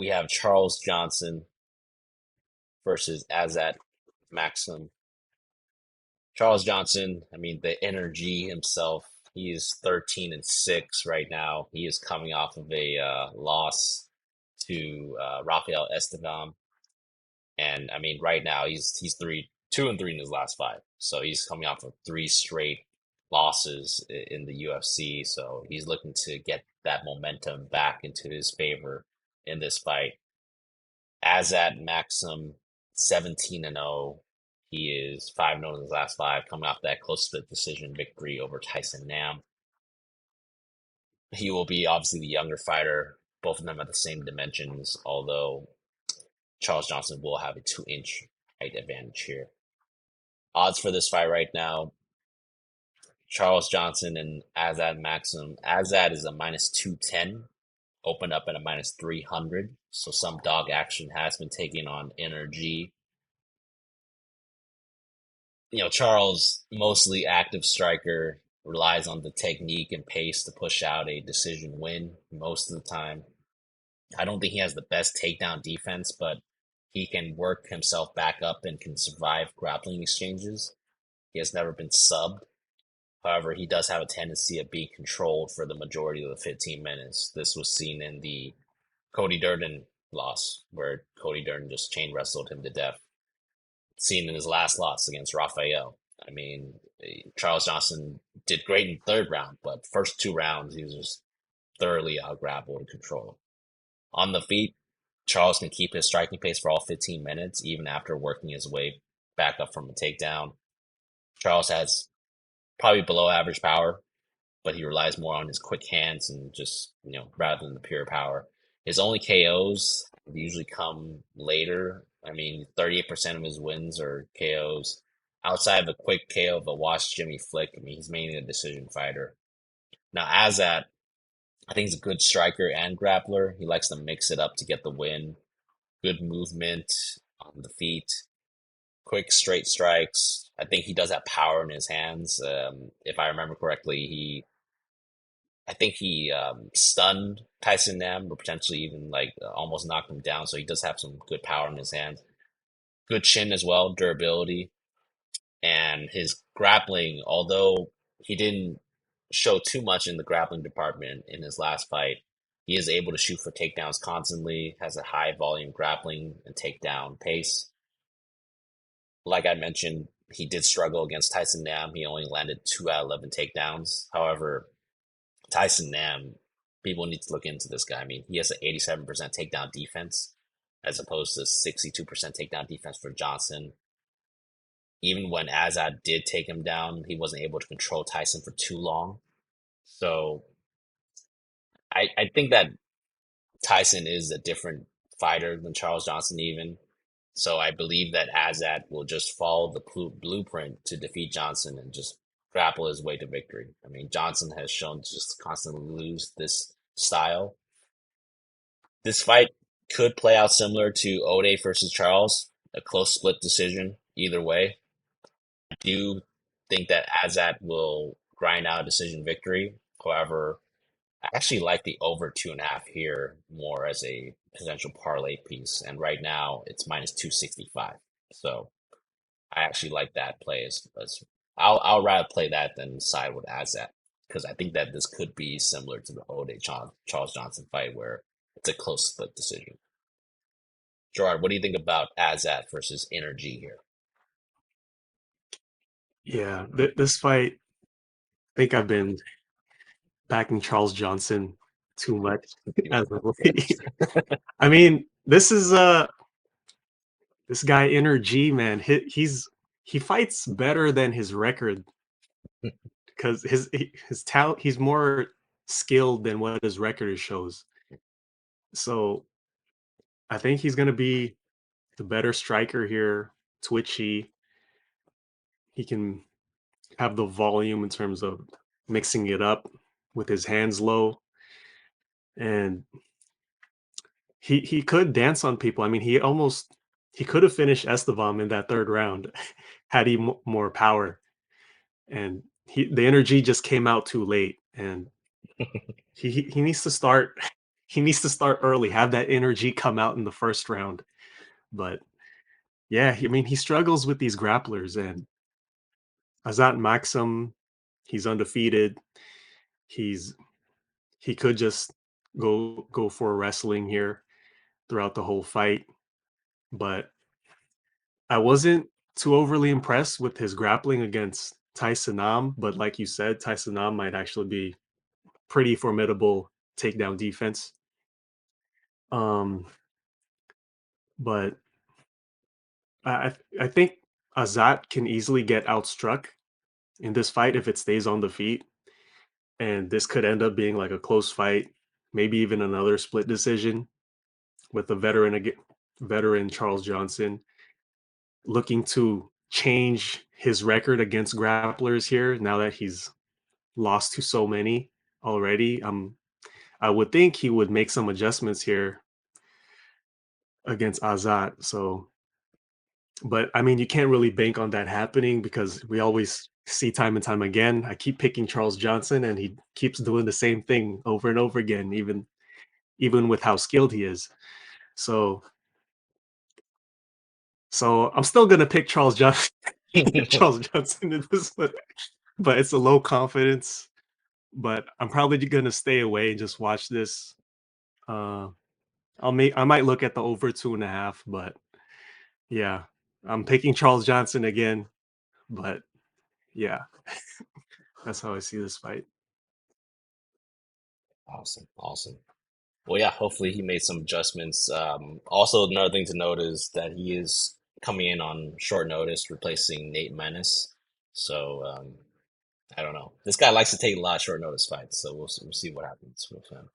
we have Charles Johnson versus Azat Maksum. Charles Johnson, I mean, the energy himself, he is 13-6 right now. He is coming off of a loss to Rafael Estevam. And I mean, right now he's 2-3 in his last five. So he's coming off of three straight losses in the UFC. So he's looking to get that momentum back into his favor in this fight. Azat Maxim, 17-0. He is 5-0 in his last five, coming off that close split decision victory over Tyson Nam. He will be obviously the younger fighter. Both of them at the same dimensions, although Charles Johnson will have a 2-inch height advantage here. Odds for this fight right now, Charles Johnson and Azat Maxim. Azat is a -210, opened up at a -300. So some dog action has been taken on energy. Charles, mostly active striker, relies on the technique and pace to push out a decision win most of the time. I don't think he has the best takedown defense, but he can work himself back up and can survive grappling exchanges. He has never been subbed. However, he does have a tendency of being controlled for the majority of the 15 minutes. This was seen in the Cody Durden loss, where Cody Durden just chain wrestled him to death. Seen in his last loss against Rafael. I mean, Charles Johnson did great in the third round, but first two rounds, he was just thoroughly out-grappled and controlled. On the feet, Charles can keep his striking pace for all 15 minutes, even after working his way back up from a takedown. Charles has probably below average power, but he relies more on his quick hands and just, rather than the pure power. His only KOs usually come later. I mean, 38% of his wins are KOs. Outside of a quick KO of a washed Jimmy Flick, I mean, he's mainly a decision fighter. Now, Azat, I think he's a good striker and grappler. He likes to mix it up to get the win. Good movement on the feet, quick straight strikes. I think he does have power in his hands. If I remember correctly, I think he stunned Tyson Nam, or potentially even almost knocked him down. So he does have some good power in his hands. Good chin as well, durability, and his grappling. Although he didn't show too much in the grappling department in his last fight, he is able to shoot for takedowns constantly. Has a high volume grappling and takedown pace. Like I mentioned, he did struggle against Tyson Nam. He only landed 2 out of 11 takedowns. However, Tyson Nam, people need to look into this guy. I mean, he has an 87% takedown defense as opposed to 62% takedown defense for Johnson. Even when Azad did take him down, he wasn't able to control Tyson for too long. So I think that Tyson is a different fighter than Charles Johnson even. So I believe that Azad will just follow the blueprint to defeat Johnson and just grapple his way to victory. I mean, Johnson has shown to just constantly lose this style. This fight could play out similar to Ode versus Charles, a close split decision either way. I do think that Azat will grind out a decision victory. However, I actually like the over 2.5 here more as a potential parlay piece. And right now it's -265. So I actually like that play as I'll rather play that than side with Azat because I think that this could be similar to the Ode Charles Johnson fight where it's a close split decision. Gerard, what do you think about Azat versus Energy here? Yeah, this fight, I think I've been backing Charles Johnson too much as of late. I mean, this guy Energy, man. He fights better than his record because his talent. He's more skilled than what his record shows. So I think he's gonna be the better striker here. Twitchy. He can have the volume in terms of mixing it up with his hands low, and he could dance on people. I mean, he could have finished Estevam in that third round had he more power, and the energy just came out too late, and he needs to start he needs to start early, have that energy come out in the first round. But yeah, I mean, he struggles with these grapplers, and Azat Maksum, he's undefeated. He's he could just go for a wrestling here throughout the whole fight, but I wasn't too overly impressed with his grappling against Tyson Nam, but like you said, Tyson Nam might actually be pretty formidable takedown defense. Um, but I think Azat can easily get outstruck in this fight if it stays on the feet, and this could end up being like a close fight, maybe even another split decision with the veteran Charles Johnson looking to change his record against grapplers here now that he's lost to so many already. I would think he would make some adjustments here against Azat. So, but I mean, you can't really bank on that happening because we always see time and time again. I keep picking Charles Johnson, and he keeps doing the same thing over and over again, even with how skilled he is. So, so I'm still gonna pick Charles Johnson, Charles Johnson in this one, but it's a low confidence. But I'm probably gonna stay away and just watch this. Uh, I might look at the over 2.5, but yeah, I'm picking Charles Johnson again. But yeah, that's how I see this fight. Awesome, awesome. Well, yeah, hopefully he made some adjustments. Also, another thing to note is that he is coming in on short notice, replacing Nate Menace. So I don't know. This guy likes to take a lot of short notice fights, so we'll see what happens with him.